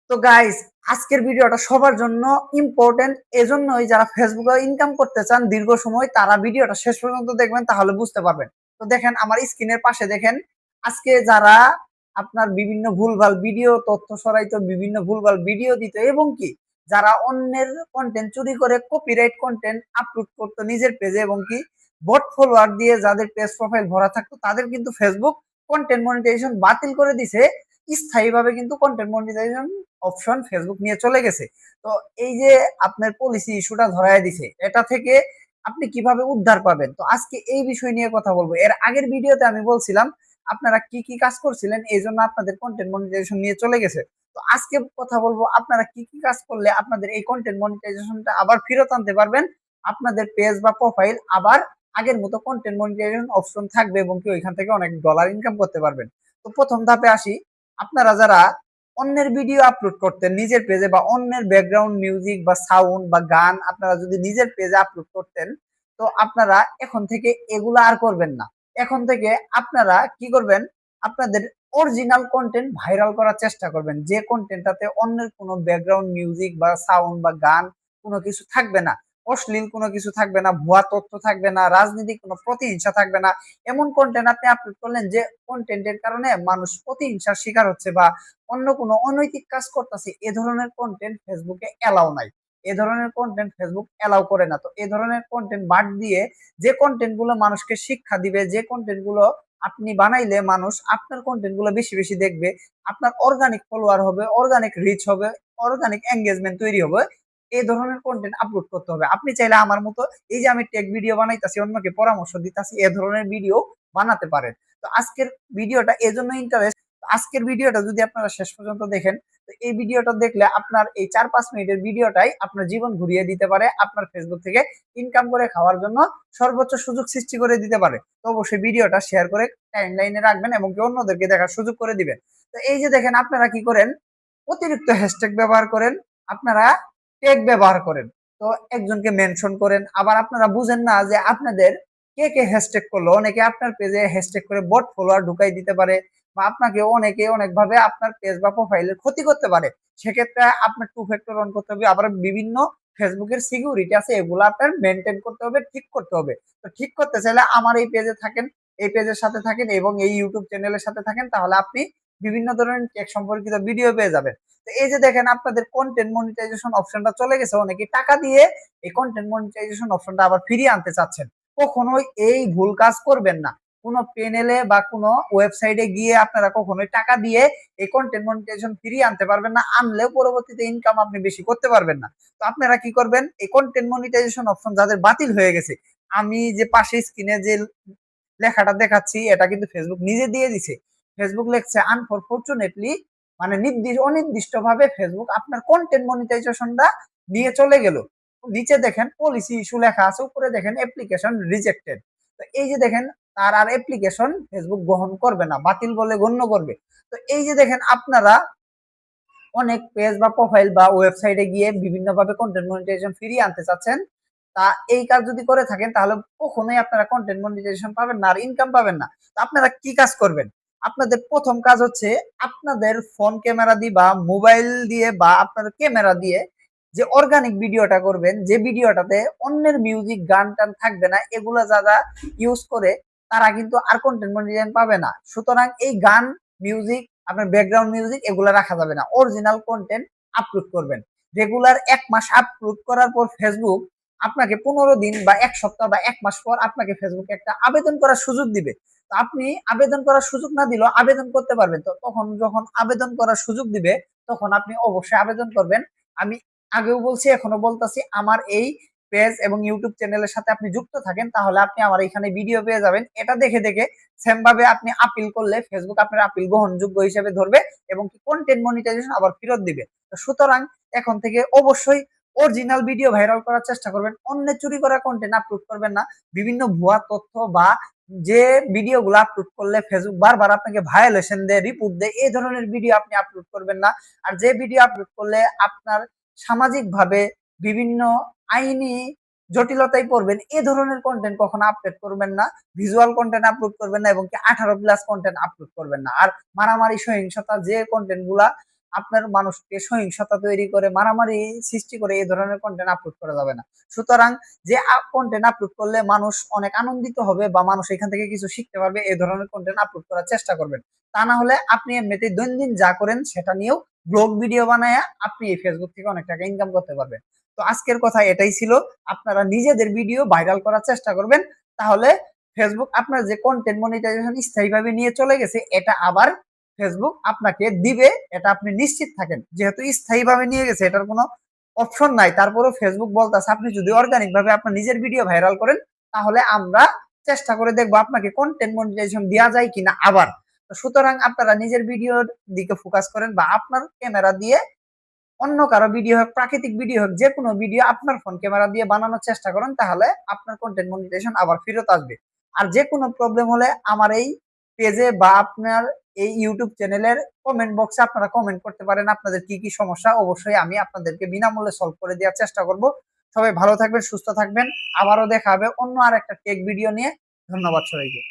তো গাইস, আজকের ভিডিওটা সবার জন্য ইম্পর্টেন্ট। এজন্যই যারা ফেসবুকে ইনকাম করতে চান দীর্ঘ সময়, তারা ভিডিওটা শেষ পর্যন্ত দেখবেন, তাহলে বুঝতে পারবেন। তো দেখেন আমার স্ক্রিনের পাশে দেখেন, আজকে যারা আপনার বিভিন্ন ভুলভাল ভিডিও তথ্য সরাইতো, বিভিন্ন ভুলভাল ভিডিও দিত, এবং কি যারা অন্যের কন্টেন্ট চুরি করে কপিরাইট কন্টেন্ট আপলোড করতো নিজের পেজে, এবং কি বট ফলোয়ার দিয়ে যাদের পেজ প্রোফাইল ভরা থাকতো, তাদের কিন্তু ফেসবুক কন্টেন্ট মনিটাইজেশন বাতিল করে দিছে। স্থায়ীভাবে কিন্তু কন্টেন্ট মনিটাইজেশন অপশন ফেসবুক নিয়ে চলে গেছে। তো এই যে আপনার পলিসি ইস্যুটা ধরায় দিছে, এটা থেকে আপনি কিভাবে উদ্ধার পাবেন, তো আজকে এই বিষয় নিয়ে কথা বলবো। এর আগের ভিডিওতে আমি বলছিলাম আপনারা কি কি কাজ করছিলেন এই জন্য আপনাদের কন্টেন্ট মনিটাইজেশন নিয়ে চলে গেছে। তো আজকে কথা বলবো আপনারা কি কি কাজ করলে আপনাদের এই কন্টেন্ট মনিটাইজেশনটা আবার ফেরত আনতে পারবেন, আপনাদের পেজ বা প্রোফাইল আবার আগের মতো কন্টেন্ট মনিটাইজেশন অপশন থাকবে, এবং কি ওইখান থেকে অনেক ডলার ইনকাম করতে পারবেন। তো প্রথম ধাপে আসি। আপনারা যারা অন্যের ভিডিও আপলোড করতেন নিজের পেজে, বা অন্যের ব্যাকগ্রাউন্ড মিউজিক বা সাউন্ড বা গান আপনারা যদি নিজের পেজে আপলোড করতেন, তো আপনারা এখন থেকে এগুলা আর করবেন না। এখন থেকে আপনারা কি করবেন, আপনাদের অরিজিনাল কন্টেন্ট ভাইরাল করার চেষ্টা করবেন, যে কন্টেন্টটাতে অন্যের কোনো ব্যাকগ্রাউন্ড মিউজিক বা সাউন্ড বা গান কোনো কিছু থাকবে না, অশ্লীল কোনো কিছু থাকবে না, ভুয়া তথ্য থাকবে না, রাজনৈতিক কোনো প্রতিহিংসা থাকবে না। এমন কন্টেন্ট আপনি আপলোড করলেন যে কন্টেন্টের কারণে মানুষ প্রতিহিংসার শিকার হচ্ছে বা অন্য কোনো অনৈতিক কাজ করতেছে, এ ধরনের কন্টেন্ট ফেসবুকে এলাও নাই। এ ধরনের কন্টেন্ট ফেসবুক এলাও করে না। তো এ ধরনের কন্টেন্ট বাদ দিয়ে যে কন্টেন্ট গুলো মানুষকে শিক্ষা দিবে, যে কন্টেন্ট গুলো আপনি বানাইলে মানুষ আপনার কন্টেন্ট গুলো বেশি বেশি দেখবে, আপনার অর্গানিক ফলোয়ার হবে, অর্গানিক রিচ হবে, অর্গানিক এঙ্গেজমেন্ট তৈরি হবে, এই ধরনের কন্টেন্ট আপলোড করতে হবে। আপনি চাইলে আমার মতো এই যে আমি টেক ভিডিও বানাইতাছি, অন্যকে পরামর্শ দিতাছি, এ ধরনের ভিডিও বানাতে পারেন। তো আজকের ভিডিওটা এজন্য ইন্টারেস্ট। আজকের ভিডিওটা যদি আপনারা শেষ পর্যন্ত দেখেন, তো এই ভিডিওটা দেখলে আপনার এই 4-5 মিনিটের ভিডিওটাই আপনার জীবন ঘুরিয়ে দিতে পারে, আপনার ফেসবুক থেকে ইনকাম করে খাওয়ার জন্য সর্বোচ্চ সুযোগ সৃষ্টি করে দিতে পারে। তো অবশ্যই ভিডিওটা শেয়ার করে টাইম লাইনে রাখবেন, এবং অন্যদেরকে দেখার সুযোগ করে দিবেন। তো এই যে দেখেন, আপনারা কি করেন, অতিরিক্ত হ্যাশট্যাগ ব্যবহার করেন, আপনারা ট্যাগ ব্যবহার করেন, তো একজনকে মেনশন করেন। আবার আপনারা বুঝেন না যে আপনাদের কে কে হ্যাশট্যাগ করলো, অনেকে আপনার পেজে হ্যাশট্যাগ করে বট ফলোয়ার ঢুকাই দিতে পারে, বা আপনাকে অনেকে অনেকভাবে আপনার পেজ বা প্রোফাইলের ক্ষতি করতে পারে। সেক্ষেত্রে আপনার টু ফ্যাক্টর অন করতে হবে। আবার বিভিন্ন ফেসবুকের সিকিউরিটি আছে, এগুলো আপনার মেনটেন করতে হবে, ঠিক করতে হবে। তো ঠিক করতে চাইলে আমার এই পেজে থাকেন, এই পেজের সাথে থাকেন, এবং এই ইউটিউব চ্যানেলের সাথে থাকেন, তাহলে আপনি বিভিন্ন ধরনের টেক সম্পর্কিত ভিডিও পেয়ে যাবেন। তো এই যে দেখেন, আপনাদের কন্টেন্ট মনিটাইজেশন অপশনটা চলে গেছে, অনেকে টাকা দিয়ে এই কন্টেন্ট মনিটাইজেশন অপশনটা আবার ফিরিয়ে আনতে চাচ্ছেন। কখনোই এই ভুল কাজ করবেন না। কোনো প্যানেলে বা কোনো ওয়েবসাইটে গিয়ে আপনারা কখনোই টাকা দিয়ে এই কন্টেন্ট মনিটাইজেশন ফিরিয়ে আনতে পারবেন না, আনলেও পরবর্তীতে ইনকাম আপনি বেশি করতে পারবেন না। তো আপনারা কি করবেন, এই কন্টেন্ট মনিটাইজেশন অপশন যাদের বাতিল হয়ে গেছে, আমি যে পাশে স্ক্রিনে যে লেখাটা দেখাচ্ছি, এটা কিন্তু ফেসবুক নিজে দিয়ে দিছে। ফেসবুক লেখছে আনফরচুনেটলি, মানে অনির্দিষ্ট ভাবে ফেসবুক আপনার কন্টেন্ট মনিটাইজেশনটা নিয়ে চলে গেল। নিচে দেখেন পলিসি ইস্যু লেখা আছে, উপরে দেখেন অ্যাপ্লিকেশন রিজেক্টেড। তো এই যে দেখেন, তার আর অ্যাপ্লিকেশন ফেসবুক গ্রহণ করবে না, বাতিল বলে গণ্য করবে। তো এই যে দেখেন, আপনারা অনেক পেজ বা প্রোফাইল বা ওয়েবসাইটে গিয়ে বিভিন্নভাবে কন্টেন্ট মনিটাইজেশন ফিরিয়ে আনতে চাচ্ছেন। তা এই কাজ যদি করে থাকেন, তাহলে কখনোই আপনারা কন্টেন্ট মনিটাইজেশন পাবেন না আর ইনকাম পাবেন না। তো আপনারা কি কাজ করবেন, আপনাদের প্রথম কাজ হচ্ছে আপনাদের ফোন ক্যামেরা দিয়ে বা মোবাইল দিয়ে বা আপনার ক্যামেরা দিয়ে যে অর্গানিক ভিডিওটা করবেন, যে ভিডিওটাতে অন্যের মিউজিক গান টান থাকবে না, এগুলো যারা ইউজ করে তারা কিন্তু আর কন্টেন্ট মনিটাইজেশন পাবে না। সুতরাং এই গান, মিউজিক, আপনার ব্যাকগ্রাউন্ড মিউজিক এগুলো রাখা যাবে না, অরিজিনাল কন্টেন্ট আপলোড করবেন। রেগুলার 1 মাস আপলোড করার পর ফেসবুক আপনাকে 15 দিন বা 1 সপ্তাহ বা 1 মাস পর আপনাকে ফেসবুকে একটা আবেদন করার সুযোগ দিবে। তো আপনি আবেদন করার সুযোগ না দিলেও আবেদন করতে পারবেন। তো তখন যখন আবেদন করার সুযোগ দিবে, তখন আপনি অবশ্যই আবেদন করবেন। আমি আগেও বলছি, এখনো বলতাছি, আমার এই পেজ এবং ইউটিউব চ্যানেলের সাথে আপনি যুক্ত থাকেন, তাহলে আপনি আমার এখানে ভিডিও পেয়ে যাবেন। এটা দেখে দেখে সেম ভাবে আপনি আপিল করলে ফেসবুক আপনার আপিল গ্রহণযোগ্য হিসেবে ধরবে, এবং কন্টেন্ট মনিটাইজেশন আবার ফেরত দিবে। তো সুতরাং এখন থেকে অবশ্যই অরিজিনাল ভিডিও ভাইরাল করার চেষ্টা করবেন, অন্যের চুরি করা কন্টেন্ট আপলোড করবেন না। বিভিন্ন ভুয়া তথ্য বা যে ভিডিওগুলো আপলোড করলে ফেসবুক বারবার আপনাকে ভায়োলেশন দেয়, রিপোর্ট দেয়, এই ধরনের ভিডিও আপনি আপলোড করবেন না। আর যে ভিডিও আপলোড করলে আপনার সামাজিক ভাবে বিভিন্ন আইনি জটিলতায় পড়বেন, এ ধরনের কন্টেন্ট কখনো আপলোড করবেন না। ভিজুয়াল কন্টেন্ট আপলোড করবেন না, এবং কি 18+ কন্টেন্ট আপলোড করবেন না। আর মারামারি, সহিংসতা যে কন্টেন্ট গুলা আপনার মানুষকে সহিংসতা তৈরি করে মারামারি সৃষ্টি করে এই ধরনের কন্টেন্ট আপলোড করা যাবে না। সুতরাং যে কন্টেন্ট আপলোড করলে মানুষ অনেক আনন্দিত হবে বা মানুষ এখান থেকে কিছু শিখতে পারবে এই ধরনের কন্টেন্ট আপলোড করার চেষ্টা করবেন। তা না হলে আপনি এমনিতেই দৈনন্দিন যা করেন সেটা নিয়েও ব্লগ ভিডিও বানায় আপনি এই ফেসবুক থেকে অনেক টাকা ইনকাম করতে পারবেন। তো আজকের কথা এটাই ছিল, আপনারা নিজেদের ভিডিও ভাইরাল করার চেষ্টা করবেন, তাহলে ফেসবুক আপনার যে কন্টেন্ট মনিটাইজেশন স্থায়ীভাবে নিয়ে চলে গেছে এটা আবার ফেসবুক আপনাকে দিবে, এটা আপনি নিশ্চিত থাকেন। যেহেতু স্থায়ীভাবে নিয়ে গেছে এটার কোনো অপশন নাই, তারপরেও ফেসবুক বলতেছে আপনি যদি অর্গানিক ভাবে আপনার নিজের ভিডিও ভাইরাল করেন তাহলে আমরা চেষ্টা করে দেখবো আপনাকে কন্টেন্ট মনিটাইজেশন দেওয়া যায় কিনা আবার। তো সুতরাং আপনারা নিজের ভিডিওর দিকে ফোকাস করেন বা আপনার ক্যামেরা দিয়ে অন্য কারো ভিডিও হোক, প্রাকৃতিক ভিডিও হোক, যে কোনো ভিডিও আপনার ফোন ক্যামেরা দিয়ে বানানোর চেষ্টা করেন, তাহলে আপনার কন্টেন্ট মনিটাইজেশন আবার ফেরত আসবে। আর যে কোনো প্রবলেম হলে আমার এই পেজে বা আপনার এই ইউটিউব চ্যানেলের কমেন্ট বক্সে আপনারা কমেন্ট করতে পারেন, আপনাদের কি কি সমস্যা অবশ্যই আমি আপনাদেরকে বিনামূল্যে সলভ করে দেওয়ার চেষ্টা করব। সবাই ভালো থাকবেন, সুস্থ থাকবেন, আবারও দেখা হবে অন্য আর একটা টেক ভিডিও নিয়ে। ধন্যবাদ সবাইকে।